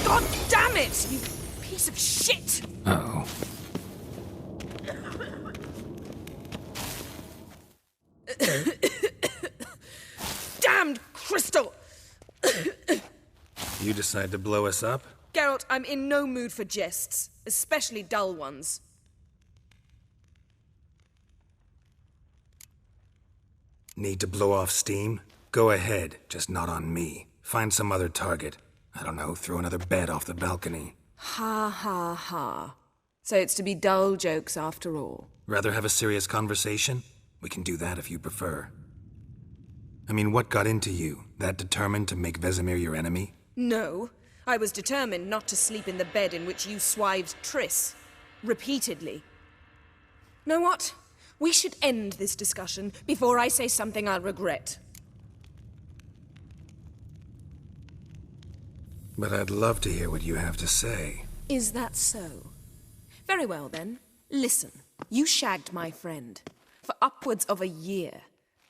God damn it, you piece of shit! Uh-oh. Damned crystal! You decide to blow us up? Geralt, I'm in no mood for jests, especially dull ones. Need to blow off steam? Go ahead, just not on me. Find some other target. I don't know, throw another bed off the balcony. Ha ha ha. So it's to be dull jokes after all. Rather have a serious conversation? We can do that if you prefer. I mean, what got into you? That determined to make Vesemir your enemy? No, I was determined not to sleep in the bed in which you swived Triss. Repeatedly. Know what? We should end this discussion before I say something I'll regret. But I'd love to hear what you have to say. Is that so? Very well then. Listen, you shagged my friend for upwards of a year.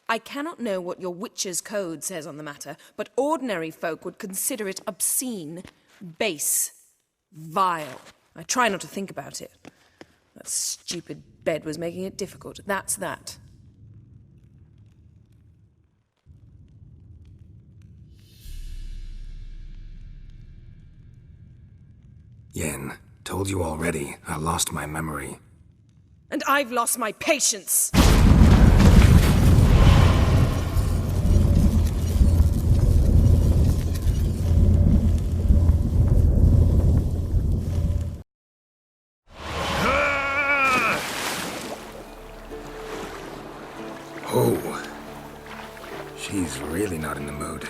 I cannot know what your witch's code says on the matter, but ordinary folk would consider it obscene, base, vile. I try not to think about it. That stupid bed was making it difficult. That's that. Yen, told you already, I lost my memory. And I've lost my patience! Oh, she's really not in the mood.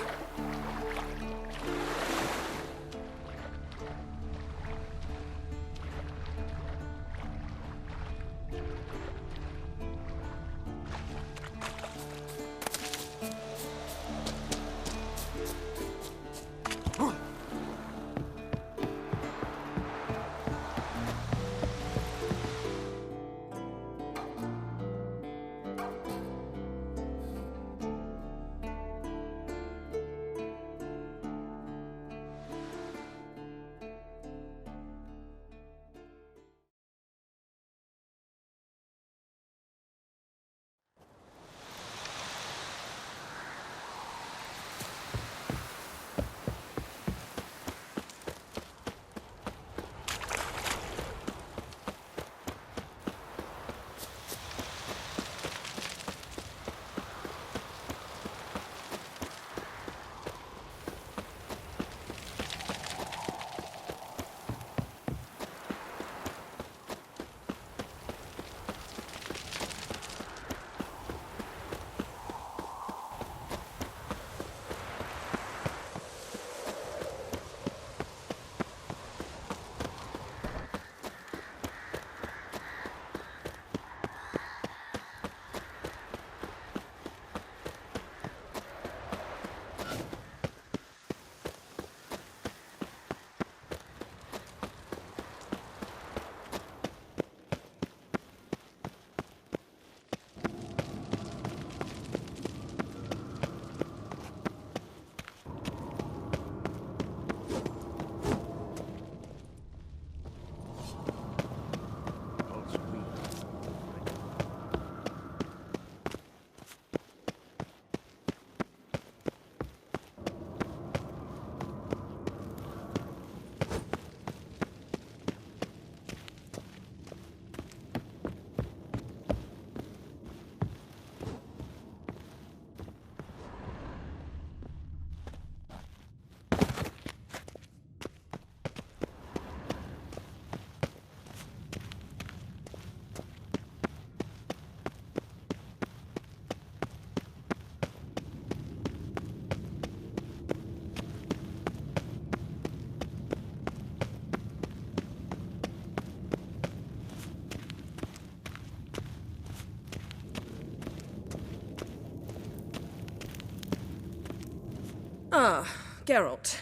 Ah, Geralt.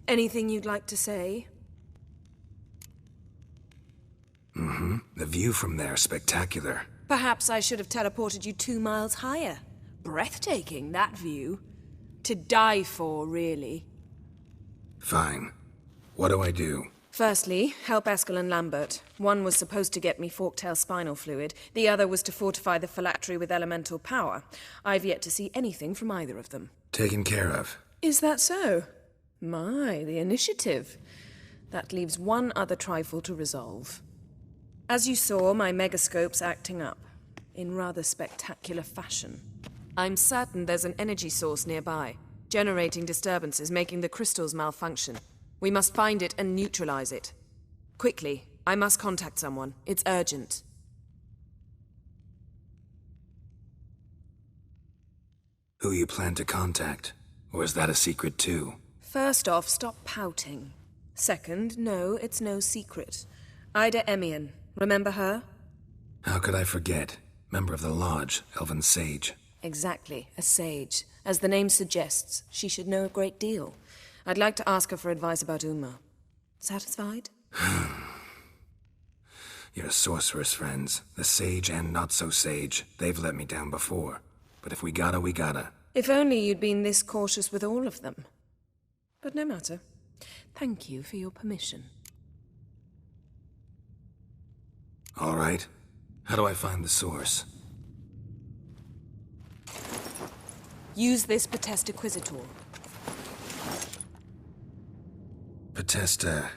Anything you'd like to say? The view from there is spectacular. Perhaps I should have teleported you 2 miles higher. Breathtaking, that view. To die for, really. Fine. What do I do? Firstly, help Eskel and Lambert. One was supposed to get me forktail spinal fluid. The other was to fortify the phylactery with elemental power. I've yet to see anything from either of them. Taken care of. Is that so? My, the initiative. That leaves one other trifle to resolve. As you saw, my megascope's acting up. In rather spectacular fashion. I'm certain there's an energy source nearby, generating disturbances, making the crystals malfunction. We must find it and neutralize it. Quickly, I must contact someone. It's urgent. Who you plan to contact? Or is that a secret too? First off, stop pouting. Second, no, it's no secret. Ida Emian. Remember her? How could I forget? Member of the Lodge, Elven Sage. Exactly, a sage. As the name suggests, she should know a great deal. I'd like to ask her for advice about Uma. Satisfied? Your sorceress friends, the sage and not-so-sage, they've let me down before. But if we gotta, we gotta. If only you'd been this cautious with all of them. But no matter. Thank you for your permission. All right. How do I find the source? Use this Potesta Quisitor. Potesta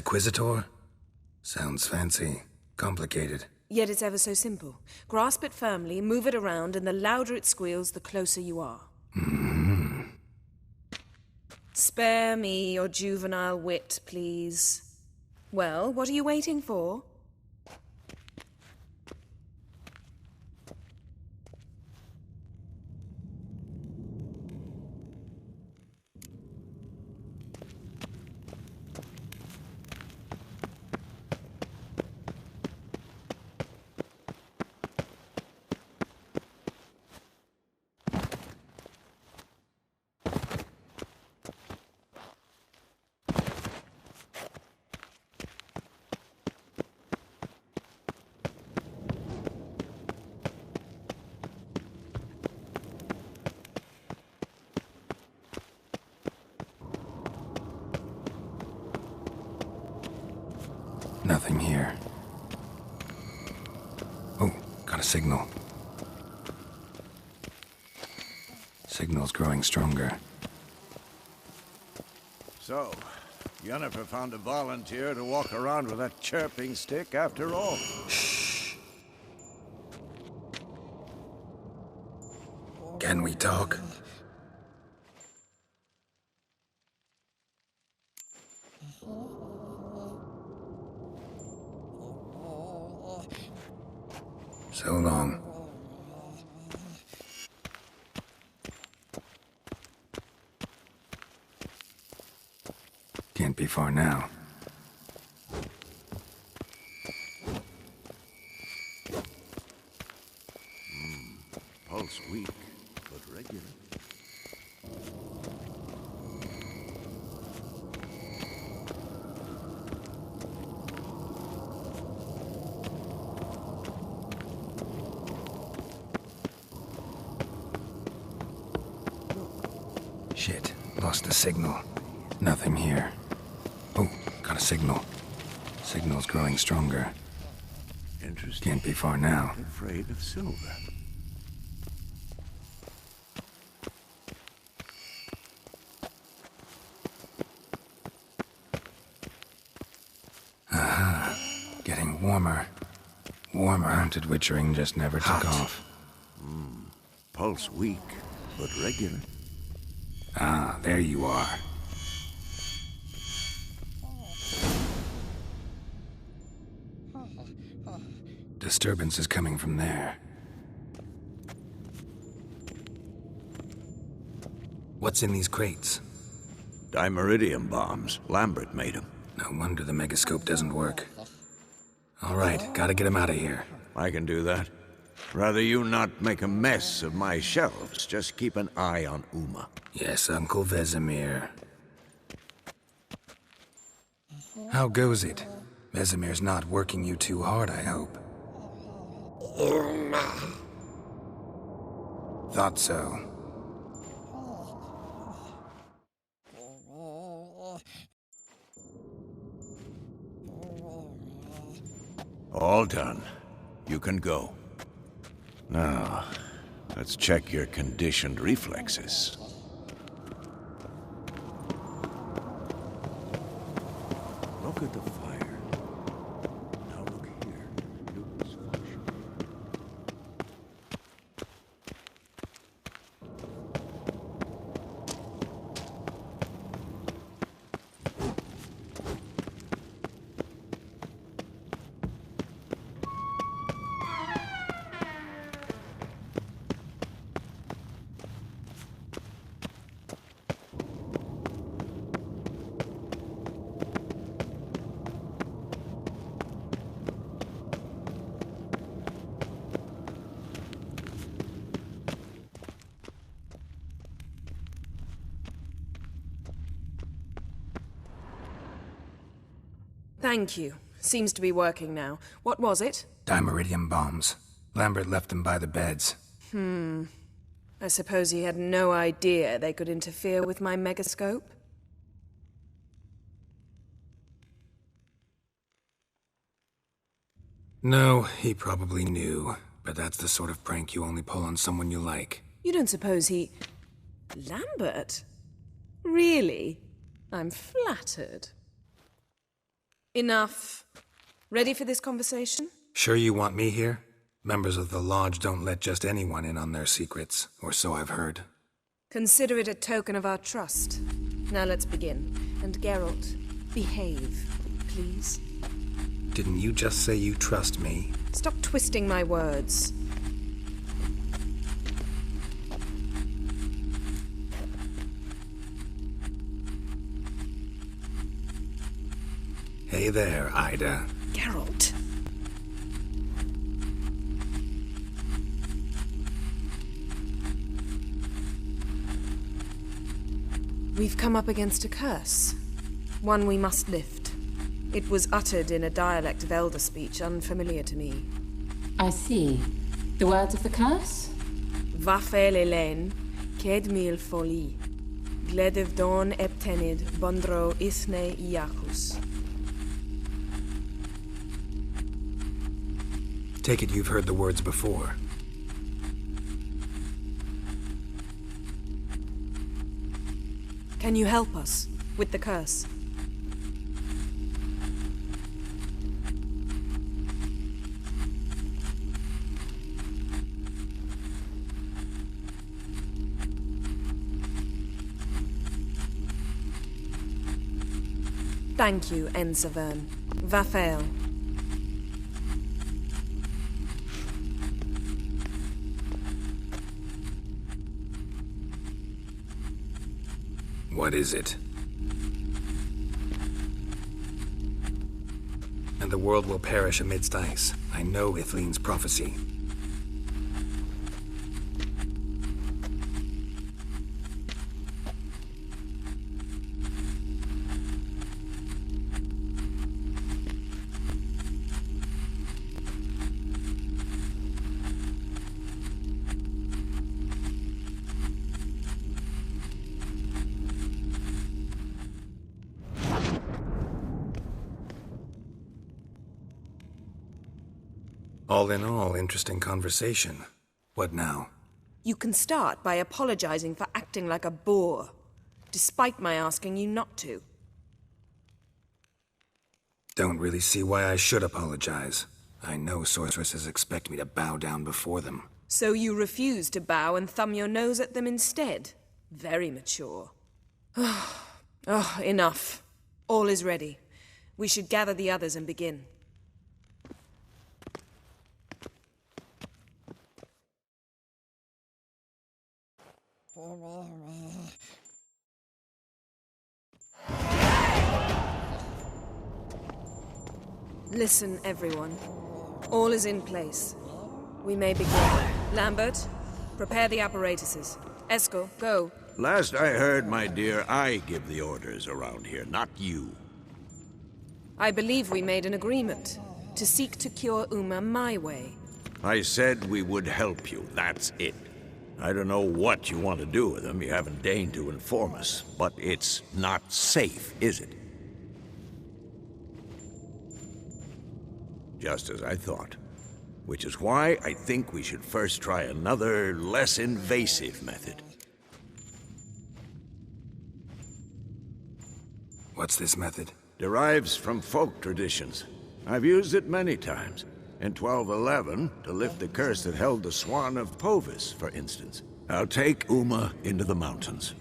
Quisitor? Sounds fancy. Complicated. Yet it's ever so simple. Grasp it firmly, move it around, and the louder it squeals, the closer you are. Spare me your juvenile wit, please. Well, what are you waiting for? Nothing here. Oh, got a signal. Signal's growing stronger. So, Yennefer found a volunteer to walk around with that chirping stick after all. Shh. Can we talk? So long. Can't be far now. Pulse weak, but regular. Shit, lost the signal. Nothing here. Oh, got a signal. Signal's growing stronger. Interesting. Can't be far now. Afraid of silver. Getting warmer. Warmer. Did witchering just never took off. Pulse weak, but regular. Ah, there you are. Disturbance is coming from there. What's in these crates? Dimeridium bombs. Lambert made them. No wonder the megascope doesn't work. All right, gotta get him out of here. I can do that. Rather you not make a mess of my shelves. Just keep an eye on Uma. Yes, Uncle Vesemir. How goes it? Vesemir's not working you too hard, I hope. Thought so. All done. You can go. Now, let's check your conditioned reflexes. Look at the fire. Now look here. Look this function. Thank you. Seems to be working now. What was it? Dimeridium bombs. Lambert left them by the beds. I suppose he had no idea they could interfere with my megascope? No, he probably knew. But that's the sort of prank you only pull on someone you like. You don't suppose he... Lambert? Really? I'm flattered. Enough. Ready for this conversation? Sure you want me here? Members of the Lodge don't let just anyone in on their secrets, or so I've heard. Consider it a token of our trust. Now let's begin. And Geralt, behave, please. Didn't you just say you trust me? Stop twisting my words. Hey there, Ida. Geralt. We've come up against a curse. One we must lift. It was uttered in a dialect of Elder speech unfamiliar to me. I see. The words of the curse? Vafel Elen, Ked mil foli, Gledev don eptenid, Bondro isne iacus. Take it you've heard the words before. Can you help us with the curse? Thank you, Ensavern. Vafel. What is it? And the world will perish amidst ice. I know Ithleen's prophecy. All in all, interesting conversation. What now? You can start by apologizing for acting like a boor, despite my asking you not to. Don't really see why I should apologize. I know sorceresses expect me to bow down before them. So you refuse to bow and thumb your nose at them instead? Very mature. Oh, enough. All is ready. We should gather the others and begin. Listen, everyone. All is in place. We may begin. Lambert, prepare the apparatuses. Esco, go. Last I heard, my dear, I give the orders around here, not you. I believe we made an agreement to seek to cure Uma my way. I said we would help you, that's it. I don't know what you want to do with him, you haven't deigned to inform us, but it's not safe, is it? Just as I thought. Which is why I think we should first try another, less invasive method. What's this method? Derives from folk traditions. I've used it many times. In 1211, to lift the curse that held the Swan of Povis, for instance. I'll take Uma into the mountains.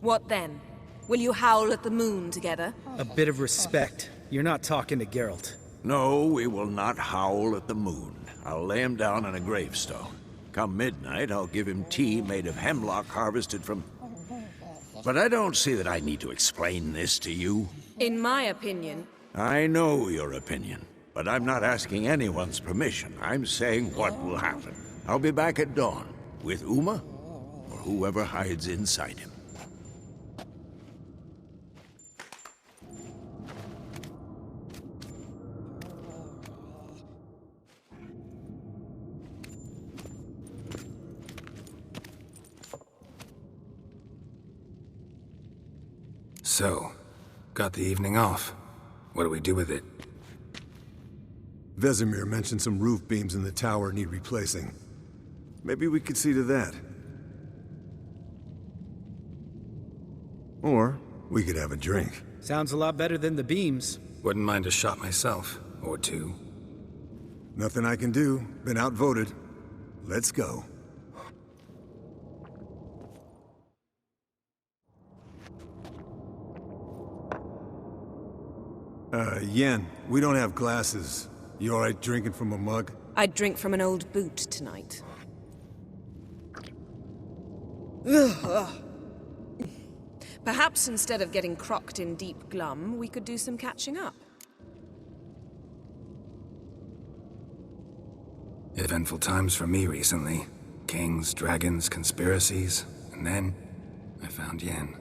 What then? Will you howl at the moon together? A bit of respect. You're not talking to Geralt. No, we will not howl at the moon. I'll lay him down on a gravestone. Come midnight, I'll give him tea made of hemlock harvested from... But I don't see that I need to explain this to you. In my opinion... I know your opinion, but I'm not asking anyone's permission. I'm saying what will happen. I'll be back at dawn, with Uma, or whoever hides inside him. So, got the evening off. What do we do with it? Vesemir mentioned some roof beams in the tower need replacing. Maybe we could see to that. Or we could have a drink. Sounds a lot better than the beams. Wouldn't mind a shot myself, or two. Nothing I can do. Been outvoted. Let's go. Yen, we don't have glasses. You alright drinking from a mug? I'd drink from an old boot tonight. Perhaps instead of getting crocked in deep glum, we could do some catching up. Eventful times for me recently. Kings, dragons, conspiracies, and then I found Yen.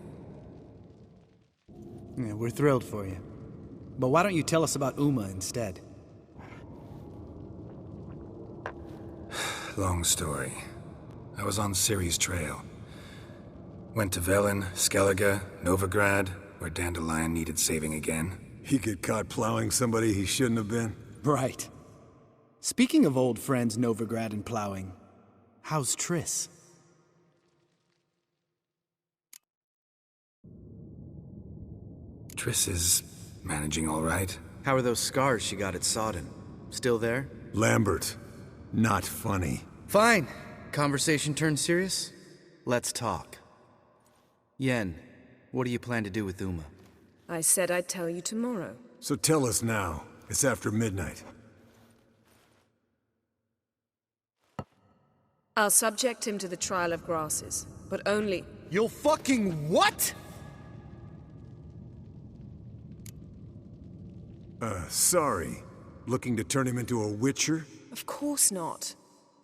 Yeah, we're thrilled for you. But why don't you tell us about Uma instead? Long story. I was on Ciri's trail. Went to Velen, Skellige, Novigrad, where Dandelion needed saving again. He get caught plowing somebody he shouldn't have been? Right. Speaking of old friends Novigrad and plowing, how's Triss? Triss is managing all right. How are those scars she got at Sodden? Still there? Lambert. Not funny. Fine. Conversation turned serious? Let's talk. Yen, what do you plan to do with Uma? I said I'd tell you tomorrow. So tell us now. It's after midnight. I'll subject him to the trial of grasses, but only... You'll fucking what? Sorry. Looking to turn him into a witcher? Of course not.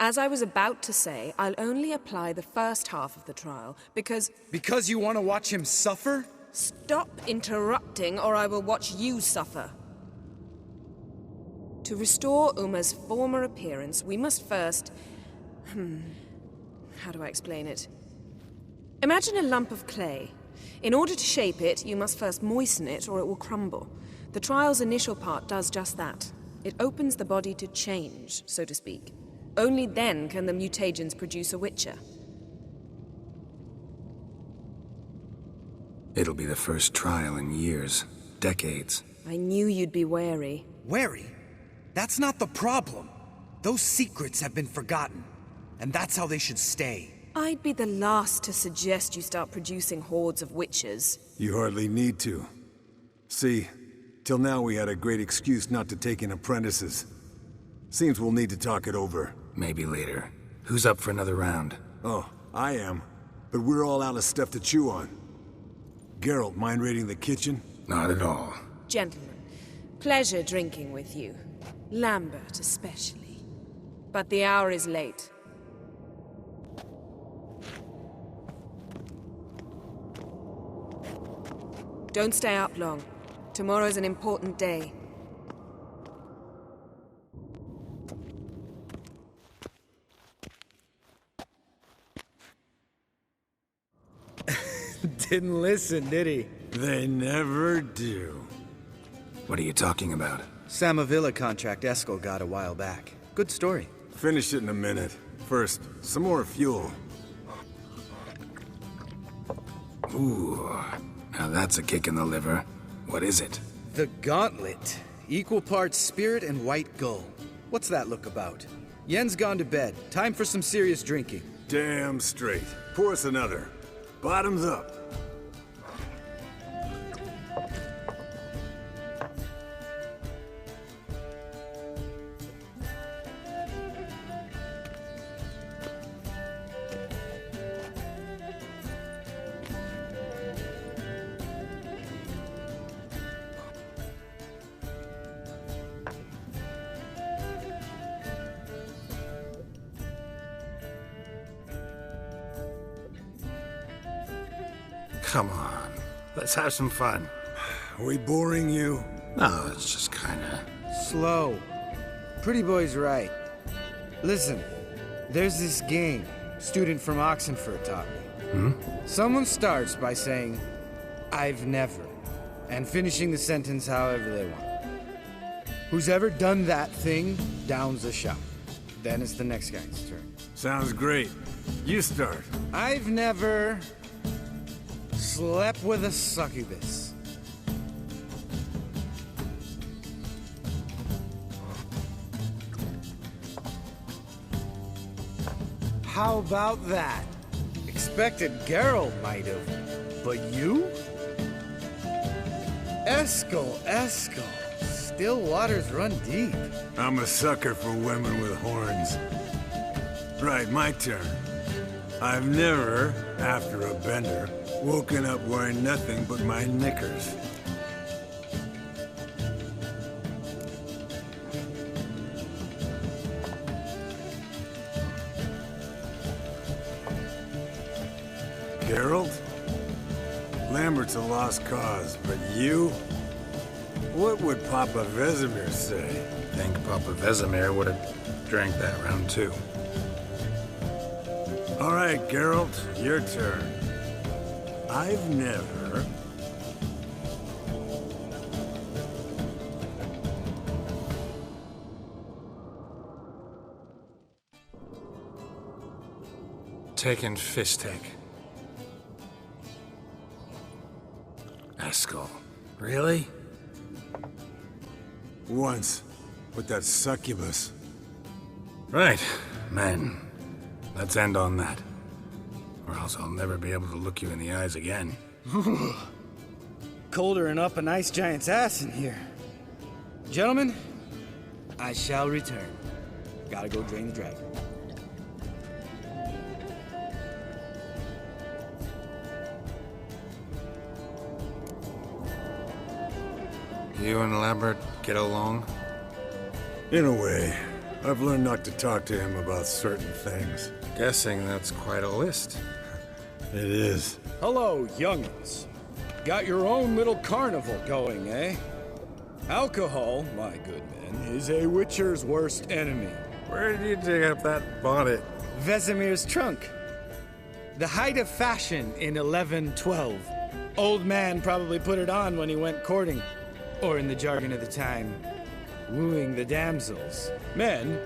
As I was about to say, I'll only apply the first half of the trial, because... Because you want to watch him suffer? Stop interrupting, or I will watch you suffer. To restore Uma's former appearance, we must first... How do I explain it? Imagine a lump of clay. In order to shape it, you must first moisten it, or it will crumble. The trial's initial part does just that. It opens the body to change, so to speak. Only then can the mutagens produce a witcher. It'll be the first trial in years. Decades. I knew you'd be wary. Wary? That's not the problem. Those secrets have been forgotten. And that's how they should stay. I'd be the last to suggest you start producing hordes of witches. You hardly need to. See, till now we had a great excuse not to take in apprentices. Seems we'll need to talk it over. Maybe later. Who's up for another round? Oh, I am. But we're all out of stuff to chew on. Geralt, mind raiding the kitchen? Not at all. Gentlemen, pleasure drinking with you. Lambert especially. But the hour is late. Don't stay up long. Tomorrow's an important day. Didn't listen, did he? They never do. What are you talking about? Samavilla contract Eskel got a while back. Good story. Finish it in a minute. First, some more fuel. Ooh, now that's a kick in the liver. What is it? The Gauntlet. Equal parts spirit and white gull. What's that look about? Yen's gone to bed. Time for some serious drinking. Damn straight. Pour us another. Bottoms up. Come on, let's have some fun. Are we boring you? No, it's just kinda... Slow. Pretty boy's right. Listen, there's this game student from Oxenford taught me. Someone starts by saying, I've never, and finishing the sentence however they want. Who's ever done that thing downs the shot. Then it's the next guy's turn. Sounds great. You start. I've never slept with a succubus. How about that? Expected Geralt might have, but you? Eskel. Still waters run deep. I'm a sucker for women with horns. Right, my turn. I've never, after a bender, woken up wearing nothing but my knickers. Geralt? Lambert's a lost cause, but you? What would Papa Vesemir say? Think Papa Vesemir would have drank that round too. All right, Geralt, your turn. I've never... Taken Fistek. Eskel. Really? Once, with that succubus. Right, men. Let's end on that. Or else I'll never be able to look you in the eyes again. Colder and up an ice giant's ass in here. Gentlemen, I shall return. Gotta go drain the dragon. You and Lambert get along? In a way. I've learned not to talk to him about certain things. Guessing that's quite a list. It is. Hello, young'uns. Got your own little carnival going, eh? Alcohol, my good men, is a witcher's worst enemy. Where did you dig up that bonnet? Vesemir's trunk. The height of fashion in 1112. Old man probably put it on when he went courting. Or in the jargon of the time, wooing the damsels. Men,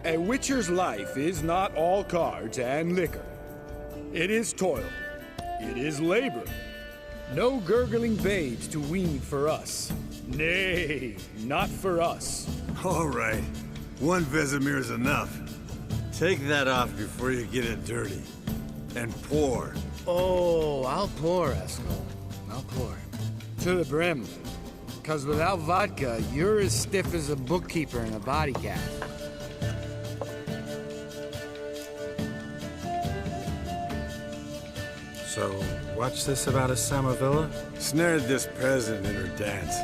a witcher's life is not all cards and liquor. It is toil. It is labor. No gurgling babes to wean for us. Nay, not for us. All right. One Vesemir's enough. Take that off before you get it dirty. And pour. Oh, I'll pour, Eskel. I'll pour. To the brim. 'Cause without vodka, you're as stiff as a bookkeeper in a body cap. So, what's this about a Samavilla? Snared this peasant in her dance.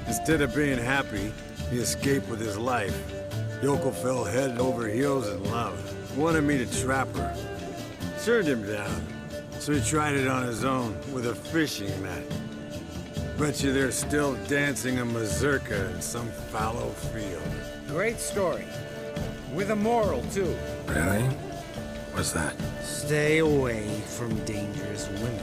Instead of being happy, he escaped with his life. Yokel fell head over heels in love. Wanted me to trap her. Turned him down. So he tried it on his own with a fishing net. Bet you they're still dancing a mazurka in some fallow field. Great story. With a moral, too. Really? What's that? Stay away from dangerous women.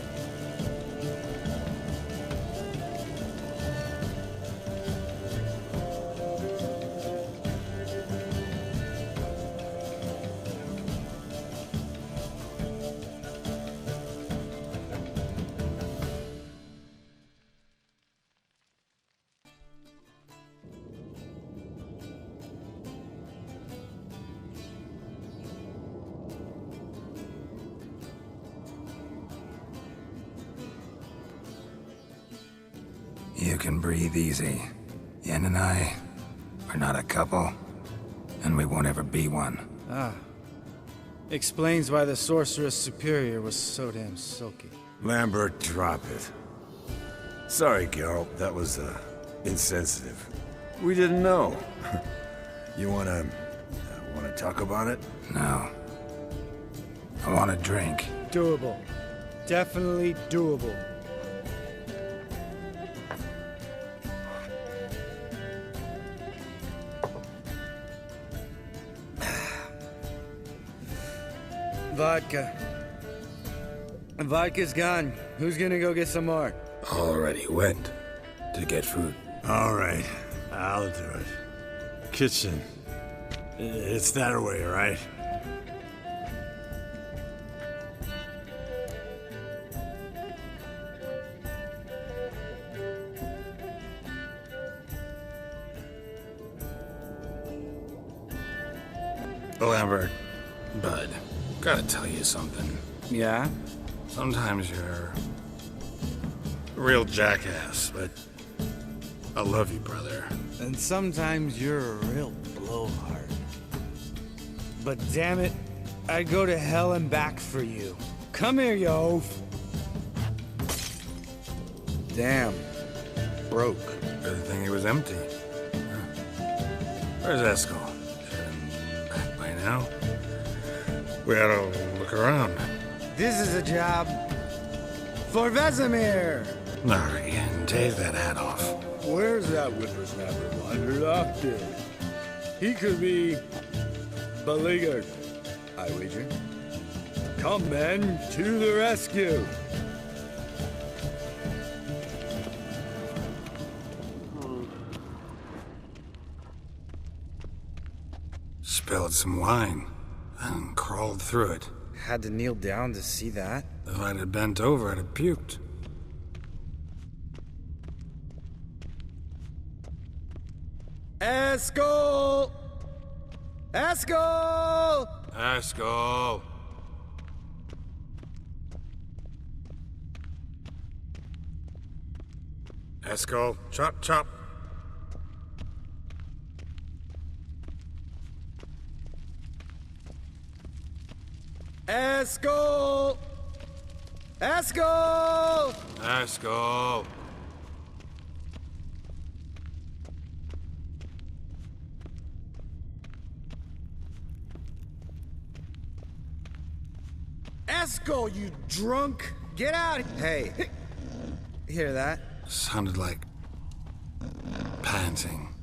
You can breathe easy. Yen and I, we're not a couple, and we won't ever be one. Ah. Explains why the Sorceress Superior was so damn silky. Lambert, drop it. Sorry, Geralt, that was, insensitive. We didn't know. You wanna talk about it? No. I want a drink. Doable. Definitely doable. Vodka. Vodka's gone. Who's gonna go get some more? Already went to get food. All right, I'll do it. Kitchen. It's that way, right? Lambert, Bud, gotta tell you something. Yeah? Sometimes you're a real jackass, but I love you, brother. And sometimes you're a real blowhard. But damn it, I'd go to hell and back for you. Come here, you oaf. Damn. Broke. Good thing it was empty. Huh. Where's Eskel? Should have been back by now. We ought to look around. This is a job for Vesemir. Again, take that hat off. Where's that whippersnapper wandered off to? He could be beleaguered, I wager. Come, men, to the rescue. Spilled some wine and crawled through it. Had to kneel down to see that. If I'd have bent over, I'd have puked. Eskel! Eskel! Eskel! Eskel, chop, chop. Eskel! Eskel! Eskel! Eskel, you drunk! Get out! Hey, hear that? Sounded like panting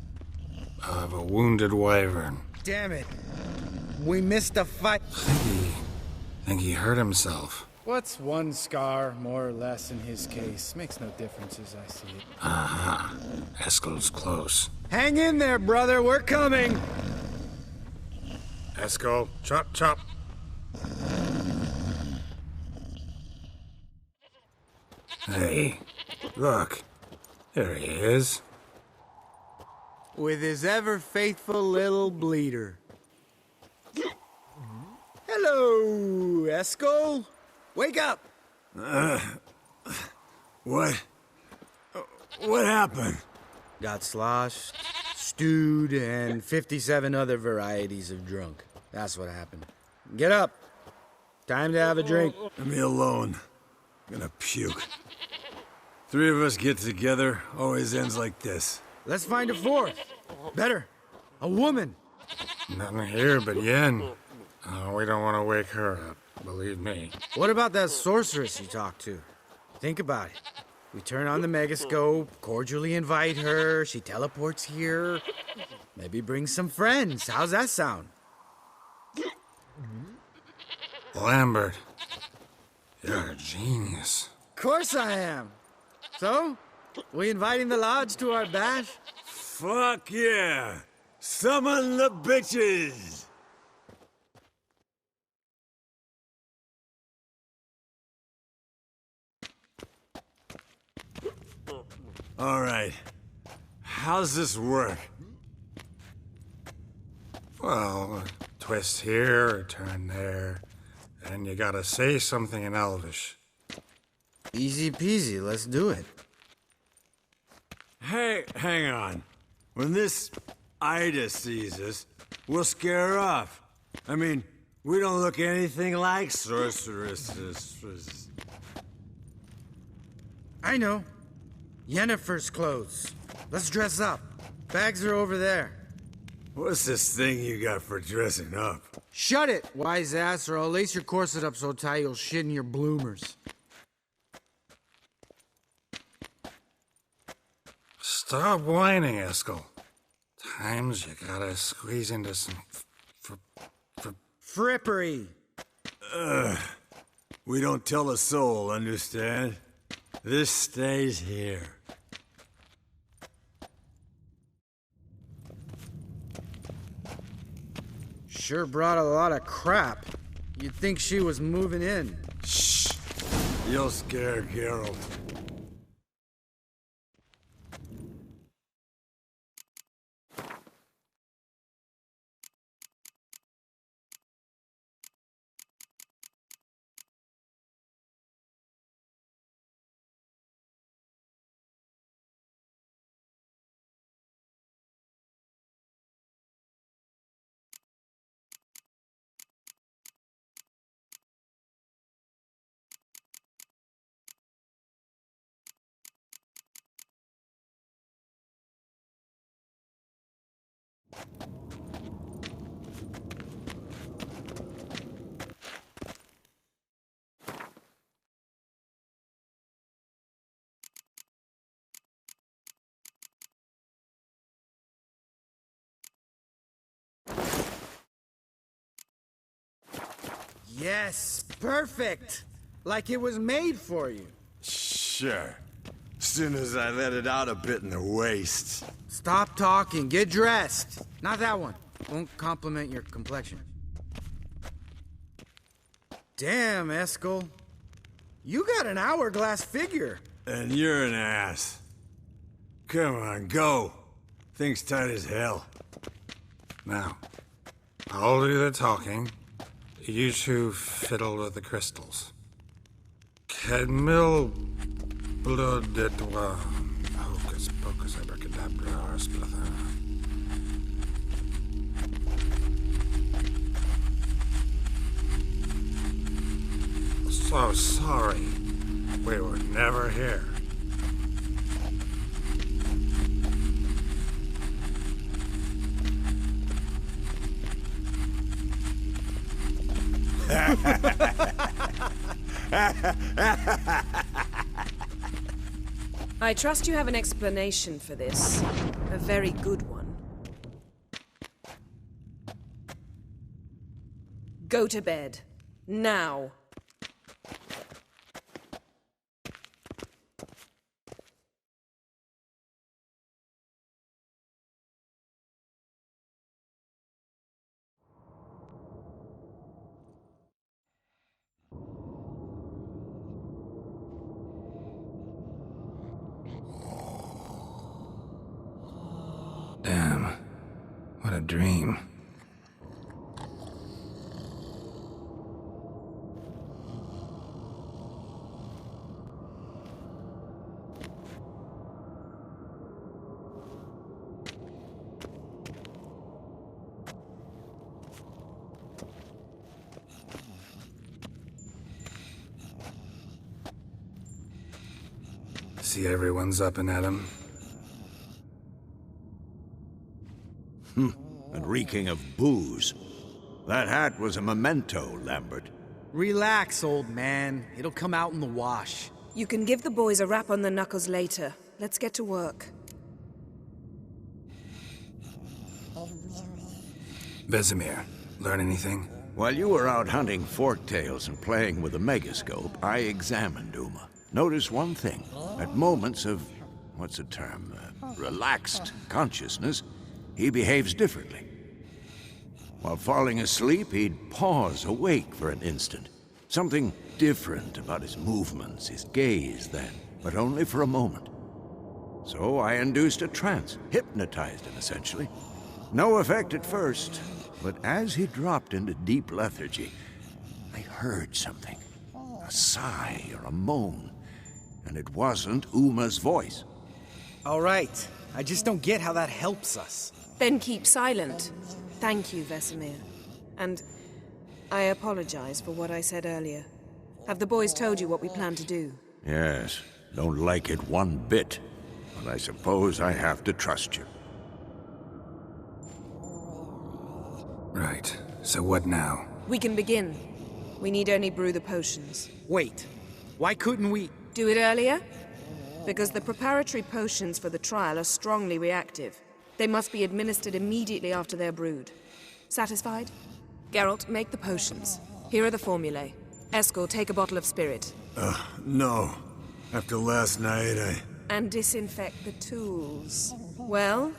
of a wounded wyvern. Damn it. We missed a fight. Think he hurt himself. What's one scar, more or less, in his case? Makes no difference as I see it. Aha. Eskel's close. Hang in there, brother. We're coming. Eskel, chop, chop. Hey, look. There he is. With his ever-faithful little bleeder. Hello, Eskel. Wake up. What happened? Got sloshed, stewed, and 57 other varieties of drunk. That's what happened. Get up. Time to have a drink. Leave me alone. I'm gonna puke. Three of us get together, always ends like this. Let's find a fourth. Better, a woman. Nothing here but Yen. Oh, we don't want to wake her up, believe me. What about that sorceress you talked to? Think about it. We turn on the megascope, cordially invite her, she teleports here. Maybe bring some friends. How's that sound? Lambert, you're a genius. Of course I am. So, we inviting the lodge to our bash? Fuck yeah! Summon the bitches! All right. How's this work? Well, twist here or turn there, and you gotta say something in Elvish. Easy peasy, let's do it. Hey, hang on. When this Ida sees us, we'll scare her off. I mean, we don't look anything like sorceresses. I know. Yennefer's clothes. Let's dress up. Bags are over there. What's this thing you got for dressing up? Shut it, wise ass, or I'll lace your corset up so tight you'll shit in your bloomers. Stop whining, Eskel. Times you gotta squeeze into some Frippery. We don't tell a soul, understand? This stays here. Sure brought a lot of crap. You'd think she was moving in. Shh! You'll scare Geralt. Yes, perfect. Like it was made for you. Sure. Soon as I let it out a bit in the waist. Stop talking, get dressed. Not that one. Won't compliment your complexion. Damn, Eskel. You got an hourglass figure. And you're an ass. Come on, go. Thing's tight as hell. Now, I'll do the talking. You two fiddle with the crystals. Cadmil blood de toi. Hocus pocus abracadabra splather. So sorry. We were never here. I trust you have an explanation for this. A very good one. Go to bed. Now. Damn. What a dream. See everyone's up and at 'em. and reeking of booze. That hat was a memento, Lambert. Relax, old man. It'll come out in the wash. You can give the boys a rap on the knuckles later. Let's get to work. Vesemir, learn anything? While you were out hunting forktails and playing with a megascope, I examined Uma. Notice one thing. At moments of, what's the term, relaxed consciousness, he behaves differently. While falling asleep, he'd pause awake for an instant. Something different about his movements, his gaze then, but only for a moment. So I induced a trance, hypnotized him essentially. No effect at first, but as he dropped into deep lethargy, I heard something. A sigh or a moan, and it wasn't Uma's voice. All right. I just don't get how that helps us. Then keep silent. Thank you, Vesemir. And I apologize for what I said earlier. Have the boys told you what we plan to do? Yes, don't like it one bit, but I suppose I have to trust you. Right. So what now? We can begin. We need only brew the potions. Wait. Why couldn't we... Do it earlier? Because the preparatory potions for the trial are strongly reactive. They must be administered immediately after they're brewed. Satisfied? Geralt, make the potions. Here are the formulae. Eskel, take a bottle of spirit. No. After last night, And disinfect the tools. Well,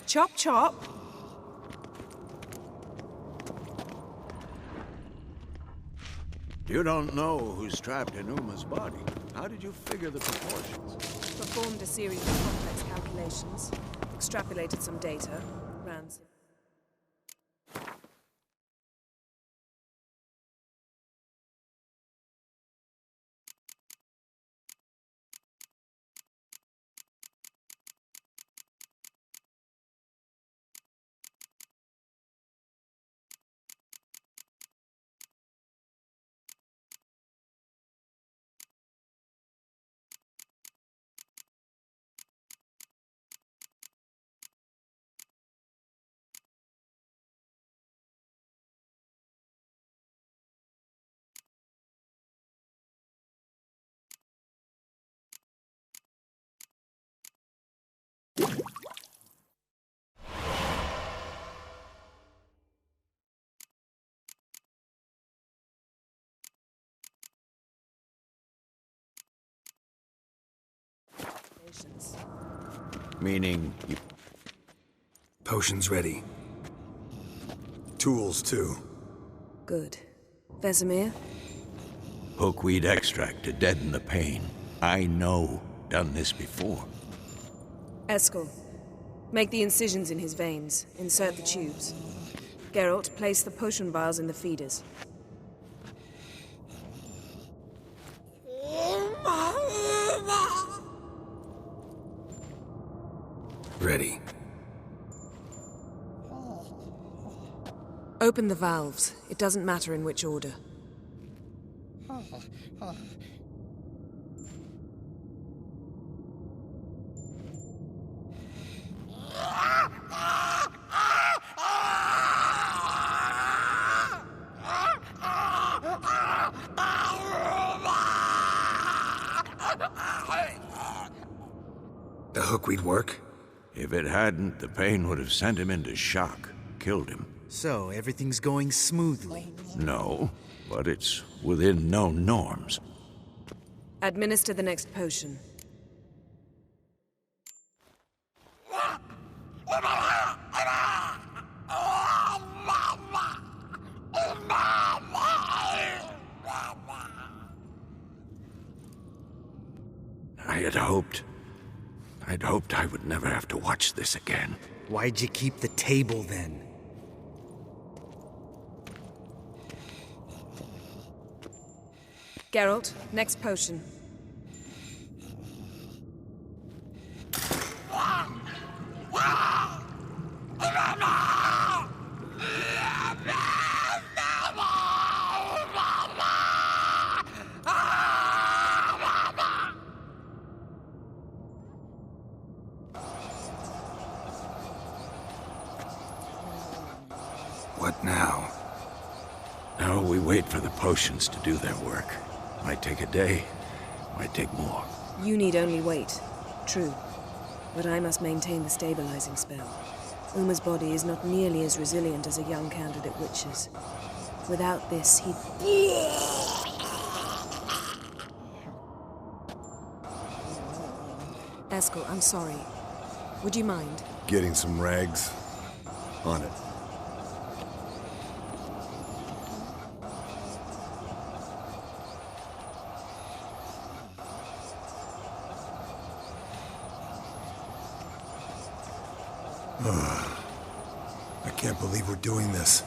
chop chop. You don't know who's trapped in Uma's body. How did you figure the proportions? Performed a series of complex calculations. Extrapolated some data. Ran some... Meaning, you... Potions ready. tools too. Good. Vesemir? Hookweed extract to deaden the pain. I know. Done this before. Eskel, make the incisions in his veins. Insert the tubes. Geralt, place the potion vials in the feeders. Ready. Open the valves. It doesn't matter in which order. The hookweed work? If it hadn't, the pain would have sent him into shock, killed him. So, everything's going smoothly. No, but it's within known norms. Administer the next potion. I'd hoped I would never have to watch this again. Why'd you keep the table then? Geralt, next potion. What now? Now we wait for the potions to do their work. Might take a day, might take more. You need only wait. True. But I must maintain the stabilizing spell. Uma's body is not nearly as resilient as a young candidate witch's. Without this, he'd... Eskel, I'm sorry. Would you mind? Getting some rags? On it. I can't believe we're doing this.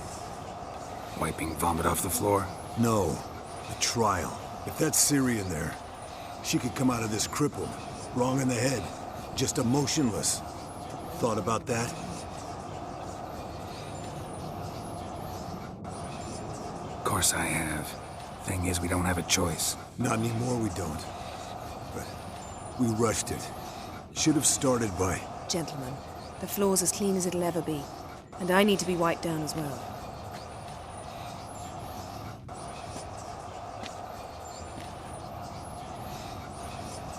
Wiping vomit off the floor? No, the trial. If that's Syrian there, she could come out of this crippled, wrong in the head, just emotionless. Thought about that? Of course I have. Thing is, we don't have a choice. Not anymore, we don't. But we rushed it. Should have started by... Gentlemen, the floor's as clean as it'll ever be. And I need to be wiped down as well.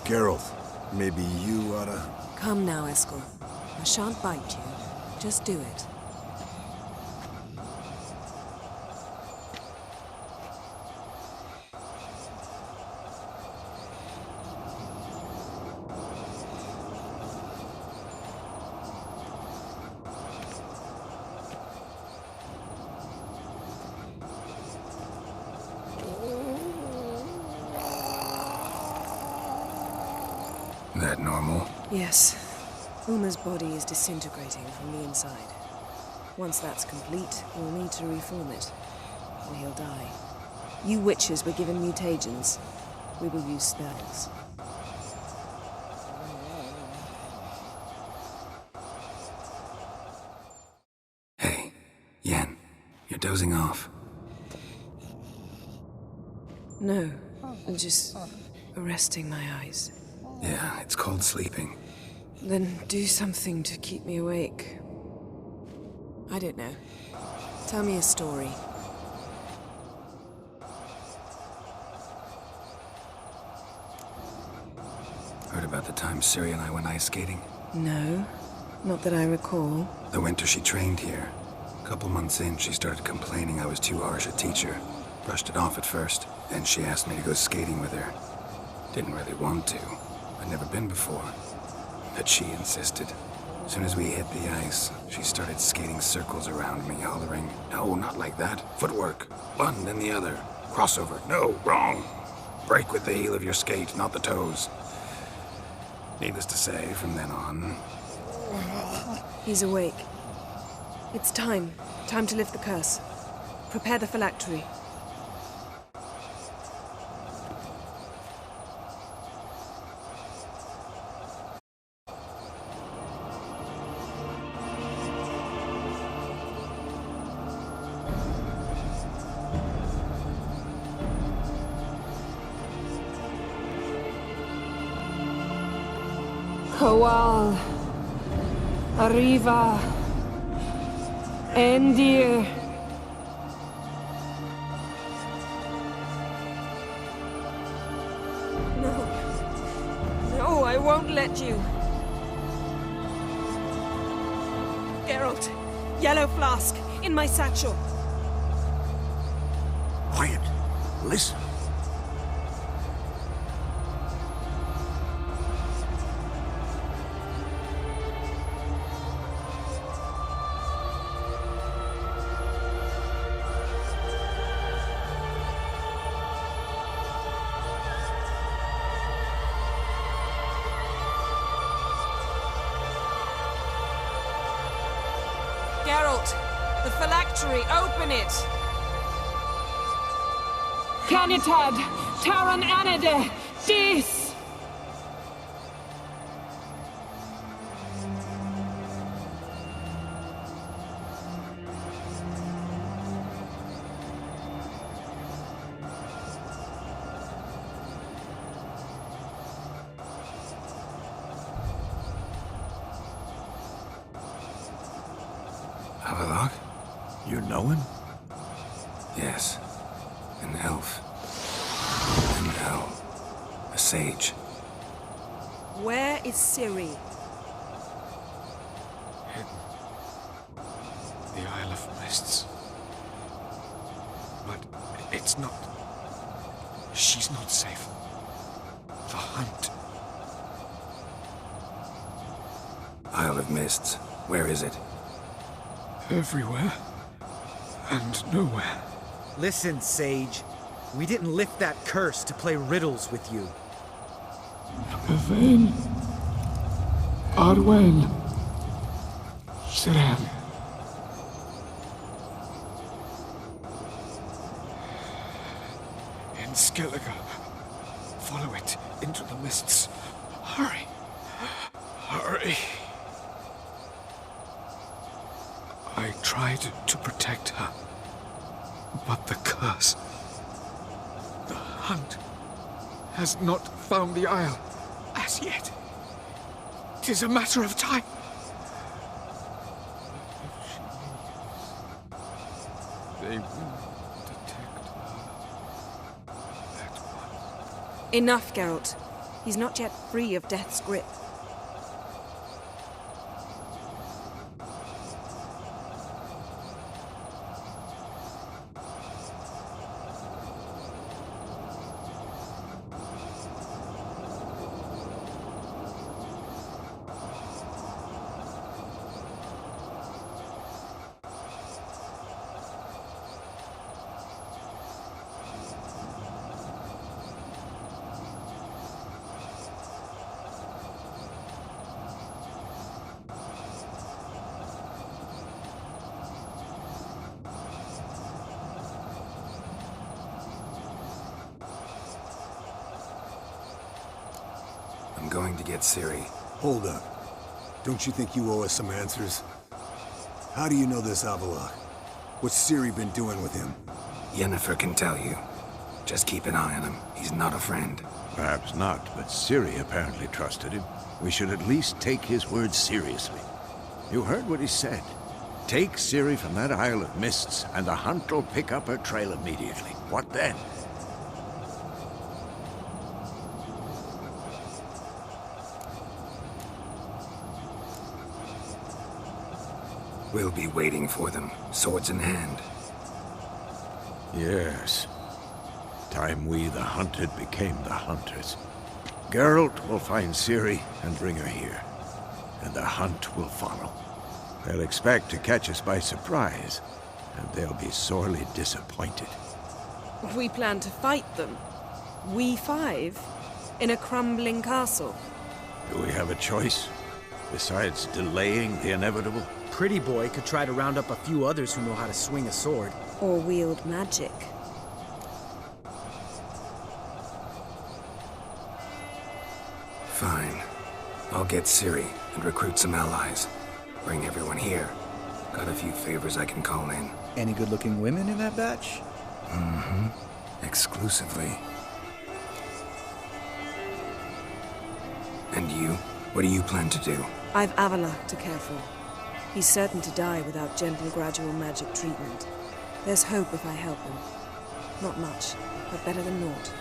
Geralt, maybe you oughta... Come now, Eskel. I shan't bite you. Just do it. That normal? Yes. Uma's body is disintegrating from the inside. Once that's complete, we'll need to reform it, or he'll die. You witches were given mutagens. We will use spells. Hey, Yen, you're dozing off. No, just resting my eyes. Yeah, it's called sleeping. Then do something to keep me awake. I don't know. Tell me a story. Heard about the time Ciri and I went ice skating? No, not that I recall. The winter she trained here. A couple months in, she started complaining I was too harsh a teacher. Brushed it off at first. Then she asked me to go skating with her. Didn't really want to. I'd never been before. But she insisted. As soon as we hit the ice, she started skating circles around me, hollering, "No, not like that. Footwork. One, then the other. Crossover. No, wrong. Break with the heel of your skate, not the toes." Needless to say, from then on... He's awake. It's time. Time to lift the curse. Prepare the phylactery. Kowal, Arriva, Endir. No. No, I won't let you. Geralt, yellow flask, in my satchel. Quiet. Listen. Geralt, the phylactery, open it! Canitad, Taran Anade, Dis! Have a look? You know him? Yes. An elf. An owl. A sage. Where is Ciri? Hidden. The Isle of Mists. But it's not... She's not safe. The hunt. Isle of Mists. Where is it? Everywhere. And nowhere. Listen, Sage. We didn't lift that curse to play riddles with you. Yvain. Arwen. Siran. In Skellige. Follow it into the mists. Hurry. Hurry. I tried to protect her. But the curse... The hunt has not found the Isle as yet. 'Tis a matter of time. If she leaves, they will detect her at once. Enough, Geralt. He's not yet free of death's grip. I'm going to get Ciri. Hold up. Don't you think you owe us some answers? How do you know this Avallac'h? What's Ciri been doing with him? Yennefer can tell you. Just keep an eye on him. He's not a friend. Perhaps not, but Ciri apparently trusted him. We should at least take his words seriously. You heard what he said. Take Ciri from that Isle of Mists, and the hunt will pick up her trail immediately. What then? We'll be waiting for them, swords in hand. Yes. Time we, the hunted, became the hunters. Geralt will find Ciri and bring her here. And the hunt will follow. They'll expect to catch us by surprise, and they'll be sorely disappointed. We plan to fight them. We five? In a crumbling castle? Do we have a choice? Besides delaying the inevitable? Pretty Boy could try to round up a few others who know how to swing a sword. Or wield magic. Fine. I'll get Ciri and recruit some allies. Bring everyone here. Got a few favors I can call in. Any good-looking women in that batch? Mm-hmm. Exclusively. And you? What do you plan to do? I've Avallac'h to care for. He's certain to die without gentle, gradual magic treatment. There's hope if I help him. Not much, but better than naught.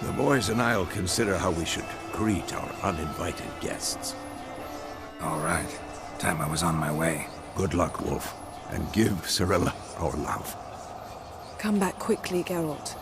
The boys and I'll consider how we should greet our uninvited guests. All right. Time I was on my way. Good luck, Wolf, and give Cirilla our love. Come back quickly, Geralt.